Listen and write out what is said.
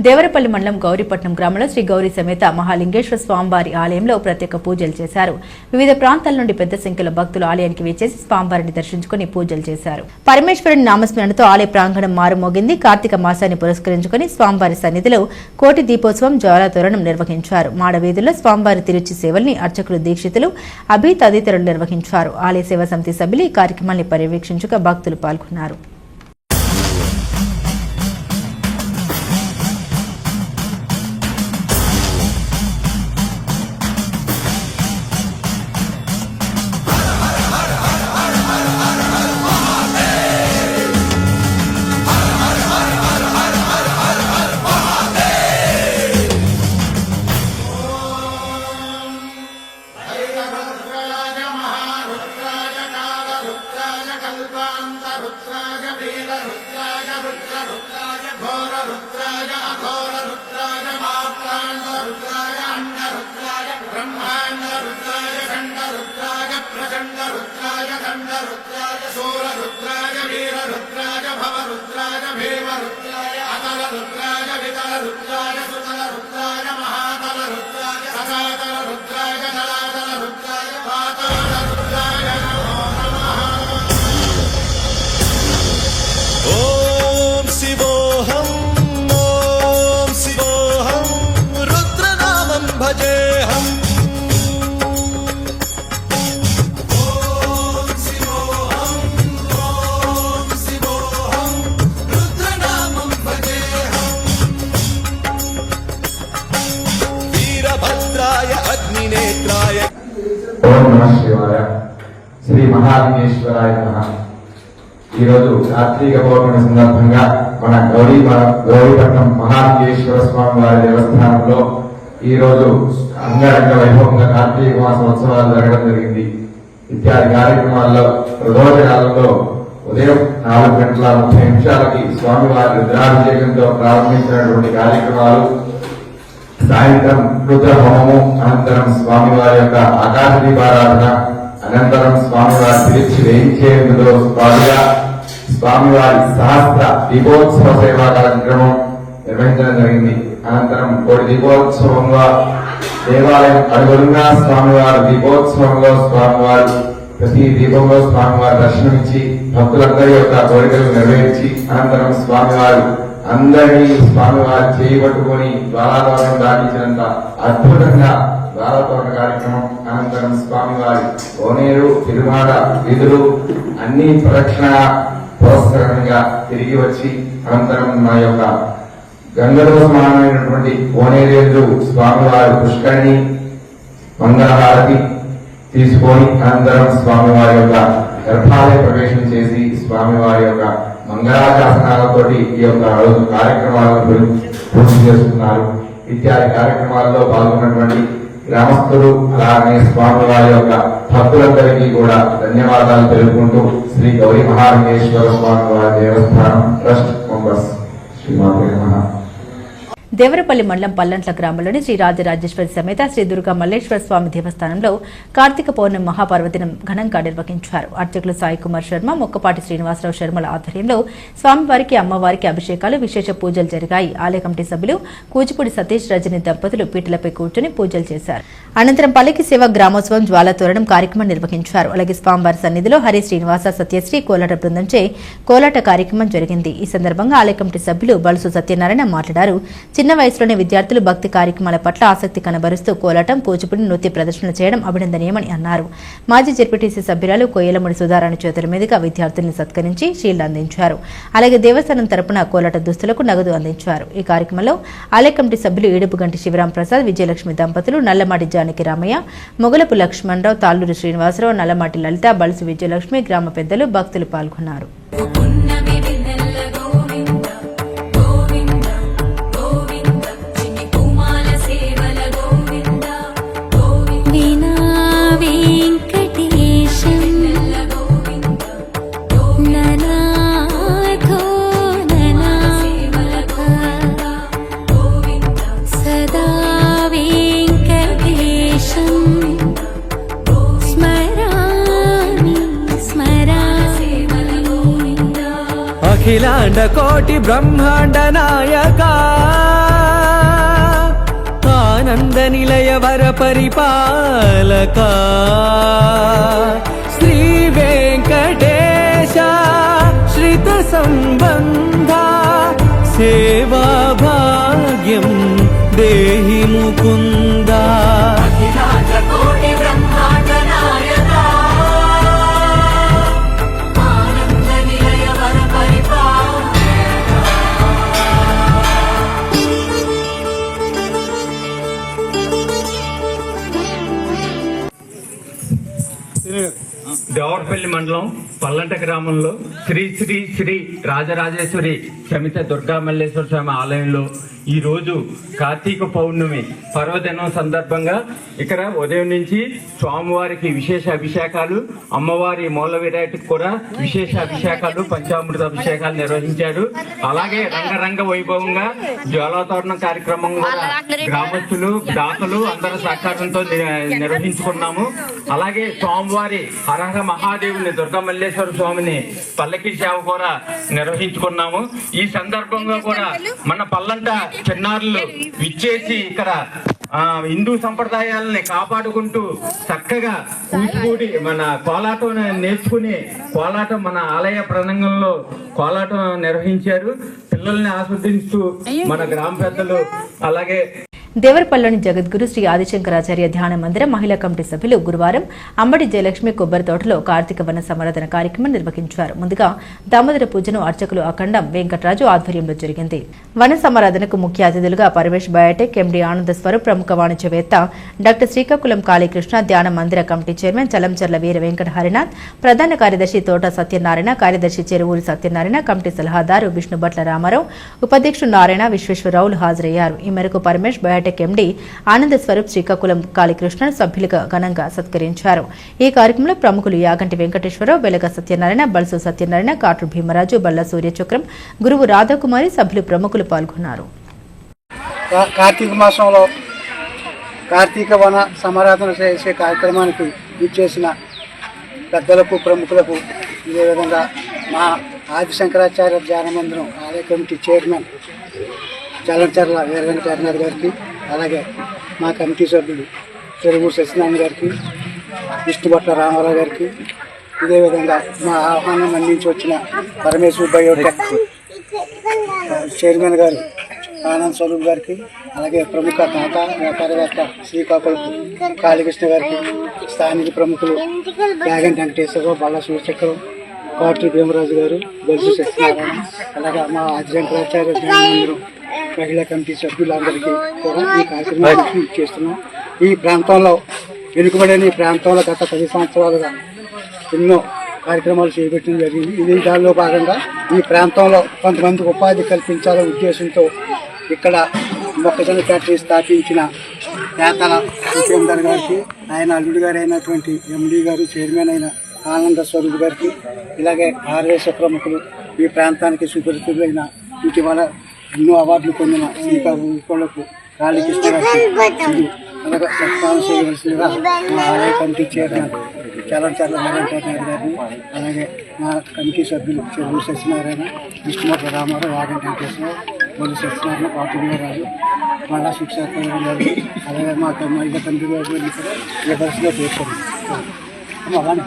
దేవరపల్లి మండలం గౌరీపట్నం గ్రామంలో శ్రీ గౌరీ సమేత మహాలింగేశ్వర స్వామివారి ఆలయంలో ప్రత్యేక పూజలు చేశారు. వివిధ ప్రాంతాల నుండి పెద్ద సంఖ్యలో భక్తులు ఆలయానికి విచ్చేసి స్వామివారిని దర్శించుకుని పూజలు చేశారు. పరమేశ్వరుని నామస్మరణతో ఆలయ ప్రాంగణం మారుమోగింది. కార్తీక మాసాన్ని పురస్కరించుకుని స్వామివారి సన్నిధిలో కోటి దీపోత్సవం జ్వాలాతోరణం నిర్వహించారు. మాడవీధుల్లో స్వామివారి తిరుచి సేవల్ని అర్చకులు దీక్షితులు అభి తదితరులు నిర్వహించారు. ఆలయ సేవా సమితి సభ్యులు ఈ కార్యక్రమాన్ని పర్యవేక్షించగా భక్తులు పాల్గొన్నారు. ఓం నమః శివాయ. శ్రీ మహాలింగేశ్వరాయ నమః. ఈరోజు కార్తీక పౌర్ణమి సందర్భంగా మన గౌరీపట్నం మహాలింగేశ్వర స్వామి వారి దేవస్థానంలో ఈరోజు అంగరంగ వైభవంగా కార్తీక మాస ఉత్సవాలు జరగడం జరిగింది. ఇత్యాది కార్యక్రమాల్లో ప్రదోషకాలంలో ఉదయం 4:30 స్వామివారి రుద్రాభిషేకంతో ప్రారంభించినటువంటి కార్యక్రమాలు, సాయంత్రం రుద్ర హోమము, అనంతరం స్వామివారి యొక్క ఆకాశ దీపారాధన, అనంతరం స్వామివారి తిరిచి వేయించేందులో పాటుగా స్వామివారి సహస్ర దీపోత్సవ సేవా కార్యక్రమం నిర్వహించడం జరిగింది. అనంతరం కోటి దీపోత్సవంగా దేవాలయం అడుగులుగా స్వామివారి దీపోత్సవంలో స్వామివారు ప్రతి దీపంలో స్వామివారి దర్శనమిచ్చి భక్తులందరి యొక్క కోరికలు నెరవేర్చి అనంతరం స్వామివారు అందరినీ స్వామివారు చేయబట్టుకుని ద్వారాతోరణం దాటించినంత అద్భుతంగా ద్వారాతోరణ కార్యక్రమం. అనంతరం స్వామివారి కోనేరు తిరుమాడ వీధులు అన్ని ప్రదక్షిణ పురస్కరణంగా తిరిగి వచ్చి అనంతరం మా యొక్క గంగలో సమానమైనటువంటి కోనేరు స్వామివారి పుష్కరిణి మంగళహారతి తీసుకొని అనంతరం స్వామివారి యొక్క గర్భాలయ ప్రవేశం చేసి స్వామివారి యొక్క మంగళాశాసనాలతోటి ఈ యొక్క కార్యక్రమాలను పూర్తి చేస్తున్నారు. ఇత్యాది కార్యక్రమాల్లో పాల్గొన్నటువంటి గ్రామస్తులు అలాగే స్వామివారి యొక్క భక్తులందరికీ కూడా ధన్యవాదాలు తెలుపుకుంటూ శ్రీ గౌరీ మహాలింగేశ్వర స్వామివారి దేవస్థానం ట్రస్ట్ మెంబర్స్ శ్రీమాతే నమః. దేవరపల్లి మండలం పల్లంట్ల గ్రామంలోని శ్రీ రాజరాజేశ్వరి సమేత శ్రీ దుర్గా మల్లేశ్వర స్వామి దేవస్థానంలో కార్తీక పౌర్ణమి మహాపర్వదినం ఘనంగా నిర్వహించారు. అర్చకులు సాయి కుమార్ శర్మ, మొక్కపాటి శ్రీనివాసరావు శర్మల ఆధ్వర్యంలో స్వామివారికి అమ్మవారికి అభిషేకాలు, విశేష పూజలు జరిగాయి. ఆలయ కమిటీ సభ్యులు కూచిపూడి సతీష్, రజని దంపతులు పీటలపై కూర్చుని పూజలు చేశారు. అనంతరం పల్లకి సేవ గ్రామోత్సవం జ్వాలాతోరణం కార్యక్రమం నిర్వహించారు. అలాగే స్వామివారి సన్నిధిలో హరి శ్రీనివాస సత్యశ్రీ కోలాట బృందంచే కోలాట కార్యక్రమం జరిగింది. ఈ సందర్భంగా ఆలయ కమిటీ సభ్యులు బలుసు సత్యనారాయణ మాట్లాడారు. చిన్న వయసులోనే విద్యార్థులు భక్తి కార్యక్రమాల పట్ల ఆసక్తి కనబరుస్తూ కోలాటం, కూచిపూడి నృత్య ప్రదర్శనలు చేయడం అభినందనీయమని అన్నారు. మాజీ జెడ్పీటీసీ సభ్యురాలు కొయ్యలముడి సుధారాణి చేతుల మీదుగా విద్యార్థుల్ని సత్కరించి షీల్డ్ అందించారు. అలాగే దేవస్థానం తరపున కోలాట దుస్తులకు నగదు అందించారు. ఈ కార్యక్రమంలో ఆలయ కమిటీ సభ్యులు ఈడుపుగంటి శివరాం ప్రసాద్, విజయలక్ష్మి దంపతులు, నల్లమాటి జానకి రామయ్య, మొగలపు లక్ష్మణరావు, తాళ్లూరి శ్రీనివాసరావు, నల్లమాటి లలిత, బలుసు విజయలక్ష్మి, గ్రామ పెద్దలు, భక్తులు పాల్గొన్నారు. అఖిలాండ కోటి బ్రహ్మాండ నాయక నిలయ వర పరిపాలక శ్రీ వెంకటేశ శ్రిత సంబంధ సేవా భాగ్యం దేహి ముకుంద. దేవరపల్లి మండలం పల్లంట గ్రామంలో శ్రీ శ్రీ శ్రీ రాజరాజేశ్వరి సమిత దుర్గా మల్లేశ్వర స్వామి ఆలయంలో ఈ రోజు కార్తీక పౌర్ణమి పర్వదినం సందర్భంగా ఇక్కడ ఉదయం నుంచి స్వామివారికి విశేష అభిషేకాలు, అమ్మవారి మూల విరాటికి కూడా విశేష అభిషేకాలు, పంచామృత అభిషేకాలు నిర్వహించారు. అలాగే రంగరంగ వైభవంగా జ్వాలాతోరణం కార్యక్రమం కూడా గ్రామస్తులు, దాతలు అందరి సహకారంతో నిర్వహించుకున్నాము. అలాగే స్వామివారి హరహర మహాదేవుని దుర్గా మల్లేశ్వర స్వామిని పల్లకి సేవ కూడా నిర్వహించుకున్నాము. ఈ సందర్భంగా కూడా మన పల్లంట చిన్నారులు విచ్చేసి ఇక్కడ హిందూ సంప్రదాయాలని కాపాడుకుంటూ చక్కగా కూచిపూడి మన కోలాటం నేర్చుకుని కోలాటం మన ఆలయ ప్రాంగణంలో కోలాటం నిర్వహించారు. పిల్లల్ని ఆస్వాదిస్తూ మన గ్రామ పెద్దలు అలాగే దేవరపల్లిలోని జగద్గురు శ్రీ ఆదిశంకరాచార్య ధ్యాన మందిరం మహిళా కమిటీ సభ్యులు గురువారం అంబడి జయలక్ష్మి కొబ్బరి తోటలో కార్తీక వన సమారాధన కార్యక్రమం నిర్వహించారు. ముందుగా దామోదర పూజను అర్చకులు అఖండం వెంకటరాజు ఆధ్వర్యంలో జరిగింది. వన సమారాధనకు ముఖ్య అతిథులుగా పరమేశ్ బయోటెక్ ఎండీ ఆనంద స్వరూప్, ప్రముఖ వాణిజ్యవేత్త డాక్టర్ శ్రీకాకుళం కాళీకృష్ణ, ధ్యాన మందిర కమిటీ చైర్మన్ చలంచర్ల వీర వెంకట హరినాథ్, ప్రధాన కార్యదర్శి తోట సత్యనారాయణ, కార్యదర్శి చెరువూరి సత్యనారాయణ, కమిటీ సలహాదారు విష్ణుభట్ల రామారావు, ఉపాధ్యక్షుడు నారాయణ విశ్వేశ్వరరావులు హాజరయ్యారు. ఈ మేరకు పరమేశ్ బయోటెక్ ఎండీ ఆనంద స్వరూప్ శ్రీకాకుళం కాళీకృష్ణ సభ్యులుగా ఘనంగా సత్కరించారు. ఈ కార్యక్రమంలో ప్రముఖులు యాగంటి వెంకటేశ్వరరావు, బెలగ సత్యనారాయణ, బల్సు సత్యనారాయణ, కాట్రు భీమరాజు, బల్ల సూర్యచక్రం, గురువు రాధాకుమారి, సభ్యులు ప్రముఖులు పాల్గొన్నారు. కార్తీక మాసంలో కార్తీక వన సమారాధన చేసే కార్యక్రమానికి ఇచ్చేసిన పెద్దలకు, ప్రముఖులకు, ఇదేవిధంగా మా ఆదిశంకరాచార్య ధ్యాన మందిరం ఆలయ కమిటీ చైర్మన్ చలంచర్ల వీర వెంకట హరినాథ్ గారికి, అలాగే మా కమిటీ సభ్యులు చెరువూరు సత్యనారాయణ గారికి, విష్ణుభట్ల రామారావు గారికి, ఇదేవిధంగా మా ఆహ్వానం అందించి వచ్చిన పరమేశ్వర్ బయోటెక్ చైర్మన్ గారు ఆనంద్ స్వరూప్ గారికి, అలాగే ప్రముఖ దాత వ్యాపారవేత్త శ్రీకాకుళం కాళీకృష్ణ గారికి, స్థానిక ప్రముఖులు యాగంటి వెంకటేశ్వరరావు, బల్ల సూర్యచక్రం, కాట్రు భీమరాజు గారు, బల్సు సత్యనారాయణ, అలాగే మా ఆదిశంకరాచార్య ధ్యాన మందిరం మహిళా కమిటీ సభ్యులందరికీ కూడా ఈ కార్యక్రమాన్ని చేస్తున్నాం. ఈ ప్రాంతంలో వెనుకబడిన ఈ ప్రాంతంలో గత 10 సంవత్సరాలుగా ఎన్నో కార్యక్రమాలు చేపట్టడం జరిగింది. ఇది దానిలో భాగంగా ఈ ప్రాంతంలో కొంతమందికి ఉపాధి కల్పించాలనే ఉద్దేశంతో ఇక్కడ మొక్కజొన్న ఫ్యాక్టరీ స్థాపించిన నేతల ఉపేందర్ గారికి, ఆయన అల్లుడి గారు అయినటువంటి ఎండీ గారు, చైర్మన్ అయిన ఆనంద స్వరూప్ గారికి, ఇలాగే ఆర్వేశ ప్రముఖులు, ఈ ప్రాంతానికి సుపరిచితులైన ఇటీవల ఎన్నో అవార్డులు పొందిన శ్రీకాకుళపు కాళీకృష్ణ గారికి అలాగే సత్కారం చేయవలసిందిగా మా ఆలయ కమిటీ చైర్మన్ చలంచర్ల వీరంకటనాథ్ గారిని, అలాగే మా కమిటీ సభ్యులు చెరువు సత్యనారాయణ, విష్ణుభట్ల రామారావు, యాగంటి వెంకటేశ్వరరావు, బొల్లి సత్యనారాయణ, పాటు రాజు, మళ్ళా శిక్ష గారు, అలాగే మా మహిళా కమిటీ గారు ఈ బస్సులో పేర్కొంది. అలానే